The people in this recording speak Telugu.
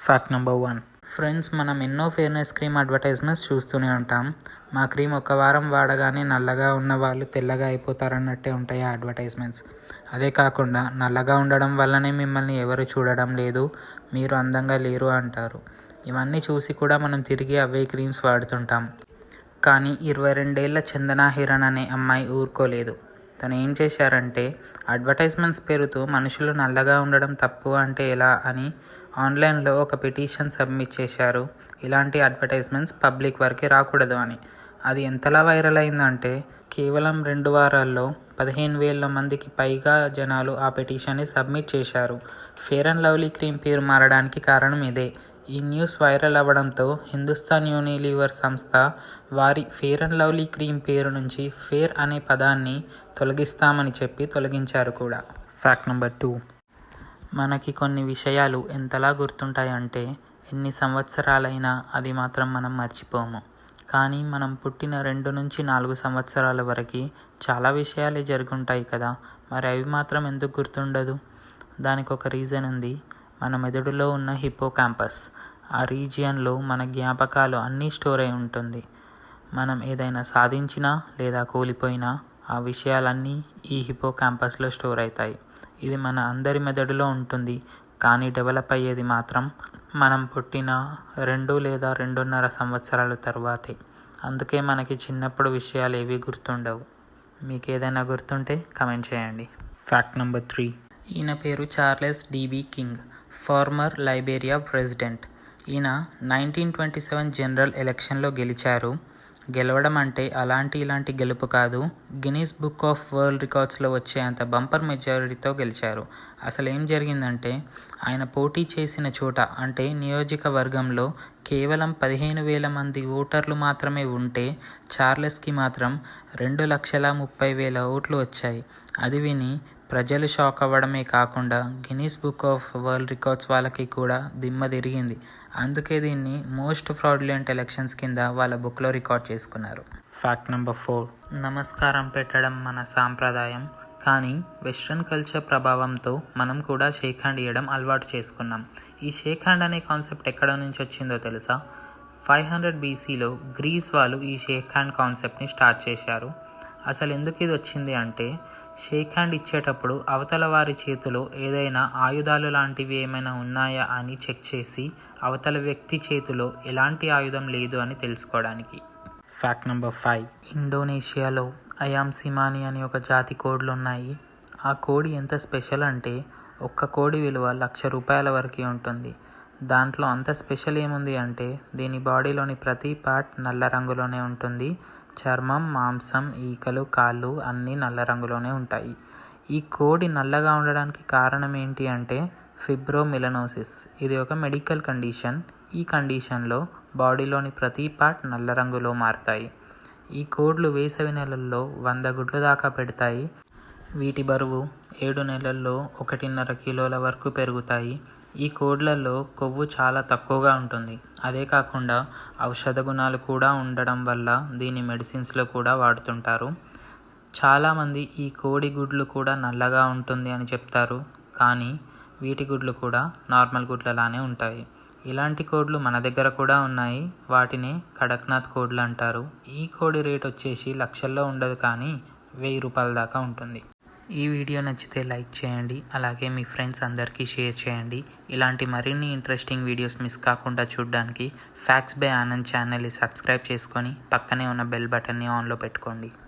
Fact number 1. ఫ్రెండ్స్, మనం ఎన్నో ఫెయిర్నెస్ క్రీమ్ అడ్వర్టైజ్మెంట్స్ చూస్తూనే ఉంటాం. మా క్రీమ్ ఒక వారం వాడగానే నల్లగా ఉన్న వాళ్ళు తెల్లగా అయిపోతారన్నట్టే ఉంటాయి ఆ అడ్వర్టైజ్మెంట్స్. అదే కాకుండా నల్లగా ఉండడం వల్లనే మిమ్మల్ని ఎవరు చూడడం లేదు, మీరు అందంగా లేరు అంటారు. ఇవన్నీ చూసి కూడా మనం తిరిగి అవే క్రీమ్స్ వాడుతుంటాం. కానీ 22 ఏళ్ల చందన హిరణ్ అనే అమ్మాయి ఊరుకోలేదు. తను ఏం చేశారంటే, అడ్వర్టైజ్మెంట్స్ పేరుతో మనుషులు నల్లగా ఉండడం తప్పు అంటే ఎలా అని ఆన్లైన్లో ఒక పిటిషన్ సబ్మిట్ చేశారు. ఇలాంటి అడ్వర్టైజ్మెంట్స్ పబ్లిక్ వరకు రాకూడదు అని. అది ఎంతలా వైరల్ అయిందంటే కేవలం 2 వారాల్లో 15,000 మందికి పైగా జనాలు ఆ పిటిషన్ని సబ్మిట్ చేశారు. ఫెయిర్ అండ్ లవ్లీ క్రీమ్ పేరు మారడానికి కారణం ఇదే. ఈ న్యూస్ వైరల్ అవ్వడంతో హిందుస్థాన్ యూనిలీవర్ సంస్థ వారి ఫెయిర్ అండ్ లవ్లీ క్రీమ్ పేరు నుంచి ఫెయిర్ అనే పదాన్ని తొలగిస్తామని చెప్పి తొలగించారు కూడా. Fact number 2. మనకి కొన్ని విషయాలు ఎంతలా గుర్తుంటాయంటే ఎన్ని సంవత్సరాలైనా అది మాత్రం మనం మర్చిపోము. కానీ మనం పుట్టిన 2 నుంచి 4 సంవత్సరాల వరకు చాలా విషయాలే జరుగుంటాయి కదా, మరి అవి మాత్రం ఎందుకు గుర్తుండదు? దానికి ఒక రీజన్ ఉంది. మన మెదడులో ఉన్న హిప్పోకాంపస్. ఆ రీజియన్లో మన జ్ఞాపకాలు అన్నీ స్టోర్ అయి ఉంటుంది. మనం ఏదైనా సాధించినా లేదా కోల్పోయినా ఆ విషయాలన్నీ ఈ హిప్పోకాంపస్లో స్టోర్ అవుతాయి. ఇది మన అందరి మెదడులో ఉంటుంది, కానీ డెవలప్ అయ్యేది మాత్రం మనం పుట్టిన 2 లేదా 2.5 సంవత్సరాల తర్వాతే. అందుకే మనకి చిన్నప్పుడు విషయాలు ఏవి గుర్తుండవు. మీకు ఏదైనా గుర్తుంటే కమెంట్ చేయండి. Fact number 3. ఈయన పేరు Charles DB King, former Liberia president. ఈయన 1927 జనరల్ ఎలక్షన్లో గెలిచారు. గెలవడం అంటే ఇలాంటి గెలుపు కాదు, గిన్నీస్ బుక్ ఆఫ్ వరల్డ్ రికార్డ్స్లో వచ్చే అంత బంపర్ మెజారిటీతో గెలిచారు. అసలు ఏం జరిగిందంటే, ఆయన పోటీ చేసిన చోట అంటే నియోజకవర్గంలో కేవలం 15,000 మంది ఓటర్లు మాత్రమే ఉంటే చార్లెస్కి మాత్రం 2,30,000 ఓట్లు వచ్చాయి. అది విని ప్రజలు షాక్ అవ్వడమే కాకుండా Guinness book of world records వాళ్ళకి కూడా దిమ్మ తిరిగింది. అందుకే దీన్ని మోస్ట్ ఫ్రాడ్యులెంట్ ఎలక్షన్స్ కింద వాళ్ళ బుక్లో రికార్డ్ చేసుకున్నారు. Fact number 4. నమస్కారం పెట్టడం మన సాంప్రదాయం, కానీ వెస్ట్రన్ కల్చర్ ప్రభావంతో మనం కూడా షేక్ హ్యాండ్ ఇవ్వడం అలవాటు చేసుకున్నాం. ఈ షేక్ హ్యాండ్ అనే కాన్సెప్ట్ ఎక్కడ నుంచి వచ్చిందో తెలుసా? 500 BCలో గ్రీస్ వాళ్ళు ఈ షేక్ హ్యాండ్ కాన్సెప్ట్ని స్టార్ట్ చేశారు. అసలు ఎందుకు ఇది వచ్చింది అంటే, షేక్ హ్యాండ్ ఇచ్చేటప్పుడు అవతల వారి చేతిలో ఏదైనా ఆయుధాలు లాంటివి ఏమైనా ఉన్నాయా అని చెక్ చేసి అవతల వ్యక్తి చేతిలో ఎలాంటి ఆయుధం లేదు అని తెలుసుకోవడానికి. Fact number 5. ఇండోనేషియాలో అయామ్ సిమాని అని ఒక జాతి కోడులు ఉన్నాయి. ఆ కోడి ఎంత స్పెషల్ అంటే ఒక్క కోడి విలువ ₹1,00,000 వరకు ఉంటుంది. దాంట్లో అంత స్పెషల్ ఏముంది అంటే దీని బాడీలోని ప్రతి పార్ట్ నల్ల రంగులోనే ఉంటుంది. చర్మం, మాంసం, ఈకలు, కాళ్ళు అన్నీ నల్ల రంగులోనే ఉంటాయి. ఈ కోడి నల్లగా ఉండడానికి కారణం ఏంటి అంటే ఫిబ్రోమిలనోసిస్. ఇది ఒక మెడికల్ కండిషన్. ఈ కండిషన్లో బాడీలోని ప్రతి పార్ట్ నల్ల రంగులో మారుతాయి. ఈ కోడ్లు వేసవి నెలల్లో 100 గుడ్లు దాకా పెడతాయి. వీటి బరువు 7 నెలల్లో 1.5 కిలోల వరకు పెరుగుతాయి. ఈ కోడ్లలో కొవ్వు చాలా తక్కువగా ఉంటుంది. అదే కాకుండా ఔషధ గుణాలు కూడా ఉండడం వల్ల దీన్ని మెడిసిన్స్లో కూడా వాడుతుంటారు. చాలామంది ఈ కోడి గుడ్లు కూడా నల్లగా ఉంటుంది అని చెప్తారు, కానీ వీటి గుడ్లు కూడా నార్మల్ గుడ్లలానే ఉంటాయి. ఇలాంటి కోడ్లు మన దగ్గర కూడా ఉన్నాయి. వాటిని కడక్నాథ్ కోడ్లు అంటారు. ఈ కోడి రేట్ వచ్చేసి లక్షల్లో ఉండదు, కానీ ₹1,000 దాకా ఉంటుంది. ఈ వీడియో నచ్చితే లైక్ చేయండి, అలాగే మీ ఫ్రెండ్స్ అందరికీ షేర్ చేయండి. ఇలాంటి మరిన్ని ఇంట్రెస్టింగ్ వీడియోస్ మిస్ కాకుండా చూడడానికి ఫ్యాక్ట్స్ బై ఆనంద్ ఛానల్ని సబ్స్క్రైబ్ చేసుకొని పక్కనే ఉన్న బెల్ బటన్ని ఆన్లో పెట్టుకోండి.